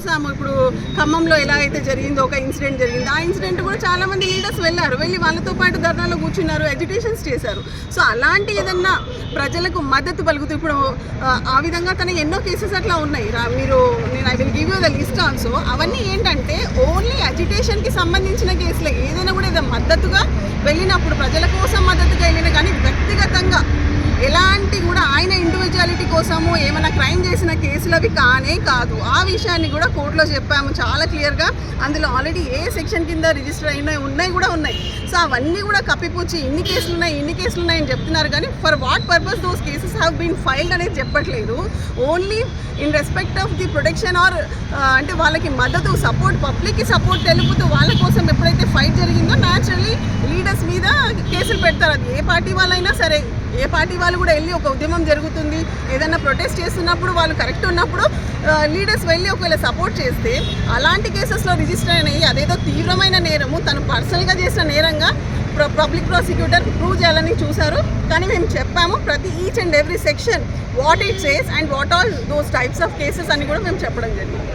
చూసాము. ఇప్పుడు ఖమ్మంలో ఎలా అయితే జరిగిందో ఒక ఇన్సిడెంట్ జరిగింది, ఆ ఇన్సిడెంట్ కూడా చాలామంది లీడర్స్ వెళ్ళి వాళ్ళతో పాటు ధర్నాలో కూర్చున్నారు, ఎడ్యుటేషన్స్ చేశారు. సో అలాంటి ఏదన్నా ప్రజలకు మద్దతు పలుకుతూ ఇప్పుడు ఆ విధంగా తన ఎన్నో కేసెస్ అట్లా ఉన్నాయి. నేను I will give you the list also. అవన్నీ ఏంటంటే ఓన్లీ ఎడ్యుటేషన్కి సంబంధించిన కేసులే. ఏదైనా కూడా ఏదో మద్దతుగా వెళ్ళినప్పుడు ప్రజల కోసం మద్దతుగా వెళ్ళిన, కానీ వ్యక్తిగతంగా ఎలాంటి కూడా ఆయన ఇండివిజువాలిటీ కోసము ఏమైనా క్రైమ్ చేసిన కేసులు అవి కాదు. ఆ విషయాన్ని కూడా కోర్టులో చెప్పాము చాలా క్లియర్గా. అందులో ఆల్రెడీ ఏ సెక్షన్ కింద రిజిస్టర్ ఉన్నాయి. సో అవన్నీ కూడా కప్పిపుచ్చి ఇన్ని కేసులు ఉన్నాయని చెప్తున్నారు, కానీ for what purpose those cases have been filed అనేది చెప్పట్లేదు. Only in respect of the protection or అంటే వాళ్ళకి మద్దతు, సపోర్ట్, పబ్లిక్కి సపోర్ట్ తెలుపుతూ వాళ్ళ కోసం ఎప్పుడైతే ఫైట్ జరిగిందో న్యాచురల్లీ లీడర్స్ మీద కేసులు పెడతారు. అది ఏ పార్టీ వాళ్ళైనా సరే, ఏ పార్టీ వాళ్ళు కూడా వెళ్ళి ఒక ఉద్యమం జరుగుతుంది, ఏదైనా ప్రొటెస్ట్ చేస్తున్నప్పుడు వాళ్ళు కరెక్ట్ ఉన్నప్పుడు లీడర్స్ వెళ్ళి ఒకవేళ సపోర్ట్ చేస్తే అలాంటి కేసెస్లో రిజిస్టర్ అయినాయి. అదేదో తీవ్రమైన నేరము, తను పర్సనల్గా చేసిన నేరంగా పబ్లిక్ ప్రాసిక్యూటర్ ప్రూవ్ చేయాలని చూశారు. కానీ మేము చెప్పాము ప్రతి each and every section what it says and what all those types of cases అని కూడా మేము చెప్పడం జరిగింది.